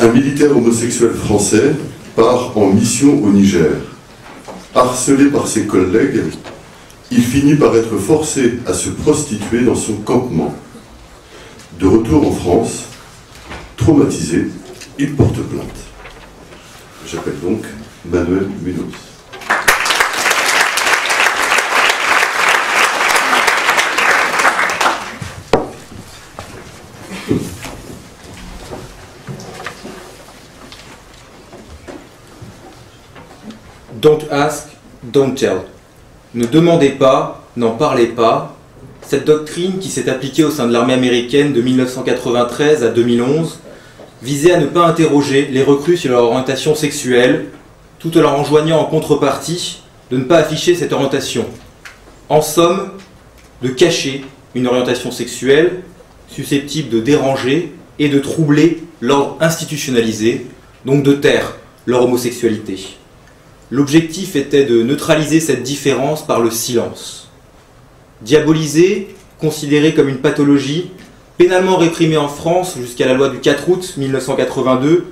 Un militaire homosexuel français part en mission au Niger. Harcelé par ses collègues, il finit par être forcé à se prostituer dans son campement. De retour en France, traumatisé, il porte plainte. J'appelle donc Manuel Munoz. Don't ask, don't tell. Ne demandez pas, n'en parlez pas. Cette doctrine qui s'est appliquée au sein de l'armée américaine de 1993 à 2011 visait à ne pas interroger les recrues sur leur orientation sexuelle, tout en leur enjoignant en contrepartie de ne pas afficher cette orientation. En somme, de cacher une orientation sexuelle susceptible de déranger et de troubler l'ordre institutionnalisé, donc de taire leur homosexualité. L'objectif était de neutraliser cette différence par le silence. Diabolisée, considérée comme une pathologie, pénalement réprimée en France jusqu'à la loi du 4 août 1982,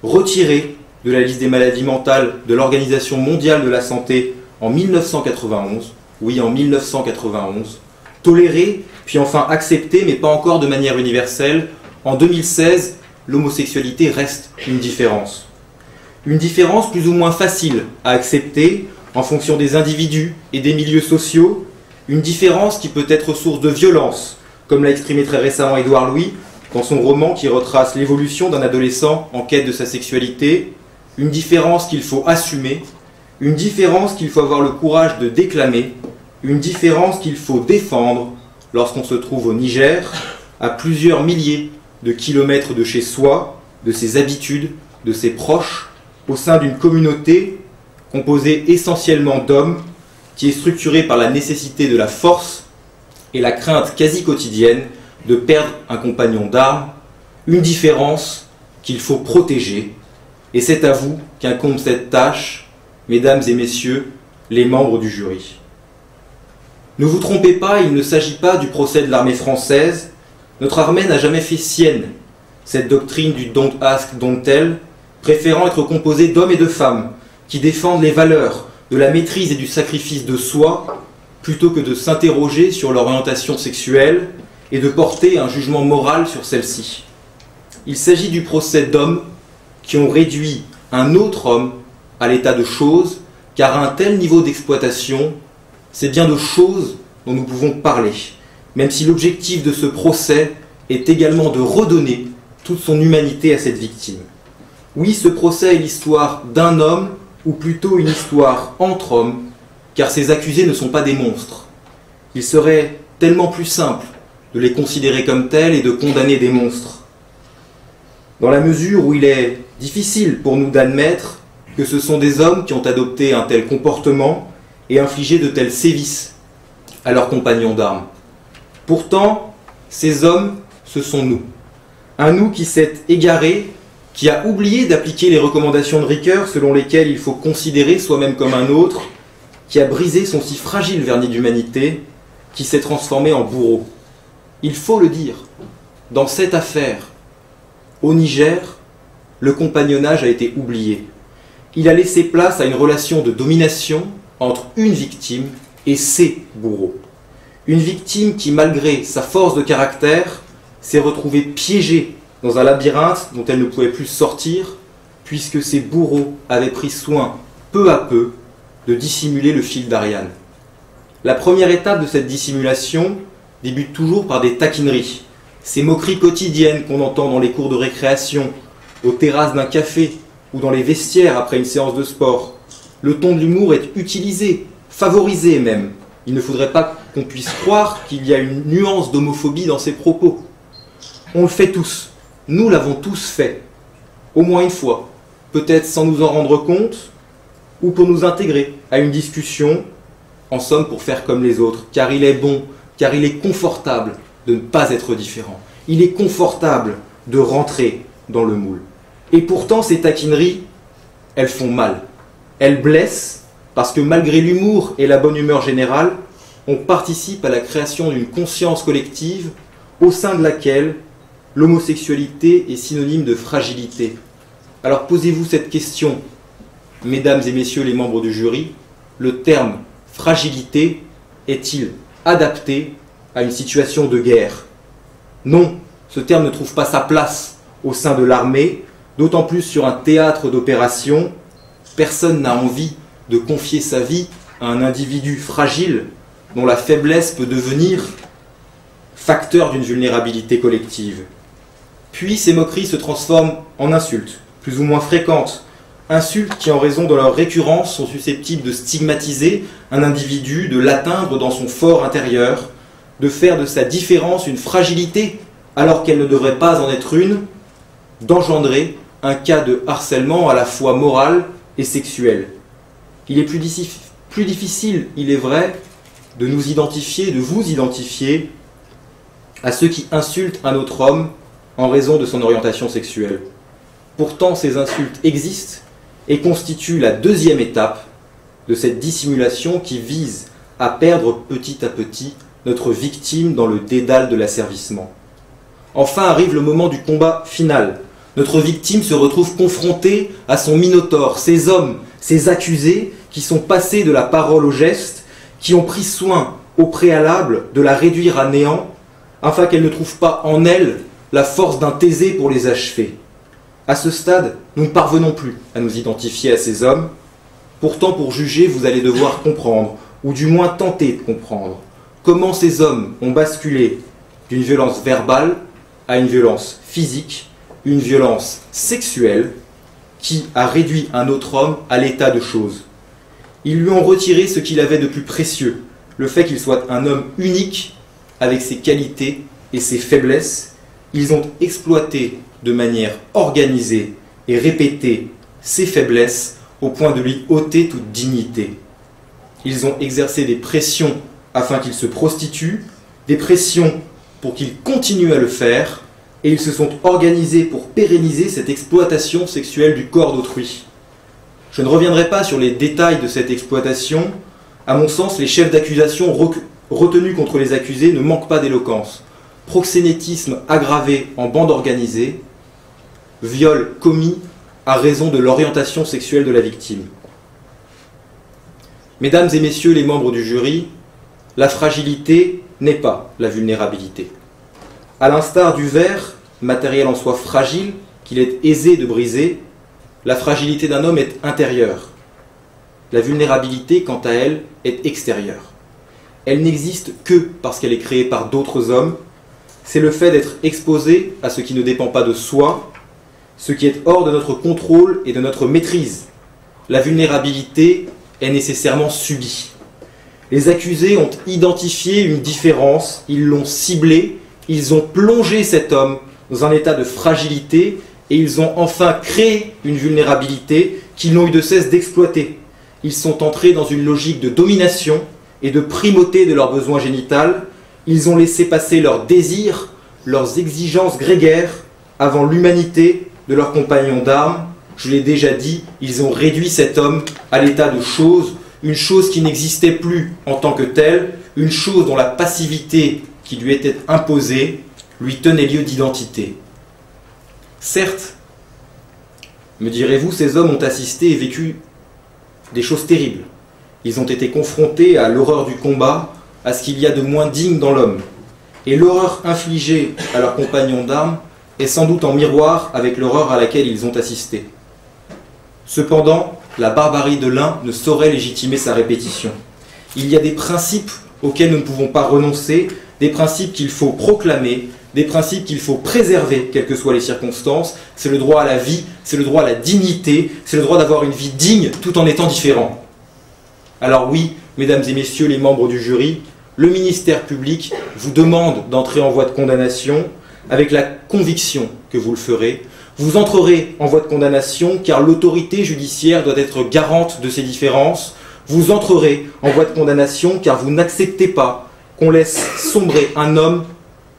retirée de la liste des maladies mentales de l'Organisation mondiale de la santé en 1991, oui en 1991, tolérée, puis enfin acceptée, mais pas encore de manière universelle, en 2016, l'homosexualité reste une différence. Une différence plus ou moins facile à accepter en fonction des individus et des milieux sociaux, une différence qui peut être source de violence, comme l'a exprimé très récemment Édouard Louis dans son roman qui retrace l'évolution d'un adolescent en quête de sa sexualité, une différence qu'il faut assumer, une différence qu'il faut avoir le courage de déclamer, une différence qu'il faut défendre lorsqu'on se trouve au Niger, à plusieurs milliers de kilomètres de chez soi, de ses habitudes, de ses proches, au sein d'une communauté composée essentiellement d'hommes, qui est structurée par la nécessité de la force et la crainte quasi quotidienne de perdre un compagnon d'armes, une différence qu'il faut protéger. Et c'est à vous qu'incombe cette tâche, mesdames et messieurs, les membres du jury. Ne vous trompez pas, il ne s'agit pas du procès de l'armée française. Notre armée n'a jamais fait sienne cette doctrine du don't ask, don't tell, préférant être composée d'hommes et de femmes qui défendent les valeurs de la maîtrise et du sacrifice de soi, plutôt que de s'interroger sur leur orientation sexuelle et de porter un jugement moral sur celle-ci. Il s'agit du procès d'hommes qui ont réduit un autre homme à l'état de chose, car à un tel niveau d'exploitation, c'est bien de choses dont nous pouvons parler, même si l'objectif de ce procès est également de redonner toute son humanité à cette victime. Oui, ce procès est l'histoire d'un homme, ou plutôt une histoire entre hommes, car ces accusés ne sont pas des monstres. Il serait tellement plus simple de les considérer comme tels et de condamner des monstres. Dans la mesure où il est difficile pour nous d'admettre que ce sont des hommes qui ont adopté un tel comportement et infligé de tels sévices à leurs compagnons d'armes. Pourtant, ces hommes, ce sont nous. Un nous qui s'est égaré, qui a oublié d'appliquer les recommandations de Ricoeur selon lesquelles il faut considérer soi-même comme un autre, qui a brisé son si fragile vernis d'humanité, qui s'est transformé en bourreau. Il faut le dire, dans cette affaire, au Niger, le compagnonnage a été oublié. Il a laissé place à une relation de domination entre une victime et ses bourreaux. Une victime qui, malgré sa force de caractère, s'est retrouvée piégée dans un labyrinthe dont elle ne pouvait plus sortir, puisque ses bourreaux avaient pris soin, peu à peu, de dissimuler le fil d'Ariane. La première étape de cette dissimulation débute toujours par des taquineries, ces moqueries quotidiennes qu'on entend dans les cours de récréation, aux terrasses d'un café ou dans les vestiaires après une séance de sport. Le ton de l'humour est utilisé, favorisé même. Il ne faudrait pas qu'on puisse croire qu'il y a une nuance d'homophobie dans ces propos. On le fait tous. Nous l'avons tous fait, au moins une fois, peut-être sans nous en rendre compte, ou pour nous intégrer à une discussion, en somme pour faire comme les autres, car il est bon, car il est confortable de ne pas être différent. Il est confortable de rentrer dans le moule. Et pourtant, ces taquineries, elles font mal. Elles blessent, parce que malgré l'humour et la bonne humeur générale, on participe à la création d'une conscience collective au sein de laquelle l'homosexualité est synonyme de fragilité, Alors posez-vous cette question, mesdames et messieurs les membres du jury, le terme fragilité est-il adapté à une situation de guerre? Non, ce terme ne trouve pas sa place au sein de l'armée, d'autant plus sur un théâtre d'opération. Personne n'a envie de confier sa vie à un individu fragile dont la faiblesse peut devenir facteur d'une vulnérabilité collective. Puis ces moqueries se transforment en insultes, plus ou moins fréquentes, insultes qui, en raison de leur récurrence, sont susceptibles de stigmatiser un individu, de l'atteindre dans son fort intérieur, de faire de sa différence une fragilité alors qu'elle ne devrait pas en être une, d'engendrer un cas de harcèlement à la fois moral et sexuel. Il est plus difficile, il est vrai, de nous identifier, de vous identifier à ceux qui insultent un autre homme en raison de son orientation sexuelle. Pourtant, ces insultes existent et constituent la deuxième étape de cette dissimulation qui vise à perdre petit à petit notre victime dans le dédale de l'asservissement. Enfin arrive le moment du combat final. Notre victime se retrouve confrontée à son minotaure, ces hommes, ces accusés qui sont passés de la parole au geste, qui ont pris soin au préalable de la réduire à néant, afin qu'elle ne trouve pas en elle la force d'un Thésée pour les achever. À ce stade, nous ne parvenons plus à nous identifier à ces hommes. Pourtant, pour juger, vous allez devoir comprendre, ou du moins tenter de comprendre, comment ces hommes ont basculé d'une violence verbale à une violence physique, une violence sexuelle qui a réduit un autre homme à l'état de chose. Ils lui ont retiré ce qu'il avait de plus précieux, le fait qu'il soit un homme unique avec ses qualités et ses faiblesses. Ils ont exploité de manière organisée et répétée ses faiblesses au point de lui ôter toute dignité. Ils ont exercé des pressions afin qu'il se prostitue, des pressions pour qu'il continue à le faire, et ils se sont organisés pour pérenniser cette exploitation sexuelle du corps d'autrui. Je ne reviendrai pas sur les détails de cette exploitation. À mon sens, les chefs d'accusation retenus contre les accusés ne manquent pas d'éloquence. Proxénétisme aggravé en bande organisée, viol commis à raison de l'orientation sexuelle de la victime. Mesdames et messieurs les membres du jury, la fragilité n'est pas la vulnérabilité. À l'instar du verre, matériel en soi fragile, qu'il est aisé de briser, la fragilité d'un homme est intérieure. La vulnérabilité, quant à elle, est extérieure. Elle n'existe que parce qu'elle est créée par d'autres hommes. C'est le fait d'être exposé à ce qui ne dépend pas de soi, ce qui est hors de notre contrôle et de notre maîtrise. La vulnérabilité est nécessairement subie. Les accusés ont identifié une différence, ils l'ont ciblée, ils ont plongé cet homme dans un état de fragilité et ils ont enfin créé une vulnérabilité qu'ils n'ont eu de cesse d'exploiter. Ils sont entrés dans une logique de domination et de primauté de leurs besoins génitals. Ils ont laissé passer leurs désirs, leurs exigences grégaires avant l'humanité de leurs compagnons d'armes. Je l'ai déjà dit, ils ont réduit cet homme à l'état de chose, une chose qui n'existait plus en tant que telle, une chose dont la passivité qui lui était imposée lui tenait lieu d'identité. Certes, me direz-vous, ces hommes ont assisté et vécu des choses terribles. Ils ont été confrontés à l'horreur du combat, à ce qu'il y a de moins digne dans l'homme. Et l'horreur infligée à leurs compagnons d'armes est sans doute en miroir avec l'horreur à laquelle ils ont assisté. Cependant, la barbarie de l'un ne saurait légitimer sa répétition. Il y a des principes auxquels nous ne pouvons pas renoncer, des principes qu'il faut proclamer, des principes qu'il faut préserver, quelles que soient les circonstances. C'est le droit à la vie, c'est le droit à la dignité, c'est le droit d'avoir une vie digne tout en étant différent. Alors oui, mesdames et messieurs les membres du jury, le ministère public vous demande d'entrer en voie de condamnation avec la conviction que vous le ferez. Vous entrerez en voie de condamnation car l'autorité judiciaire doit être garante de ces différences. Vous entrerez en voie de condamnation car vous n'acceptez pas qu'on laisse sombrer un homme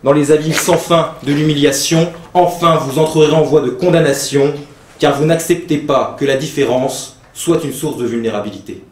dans les abîmes sans fin de l'humiliation. Enfin, vous entrerez en voie de condamnation car vous n'acceptez pas que la différence soit une source de vulnérabilité.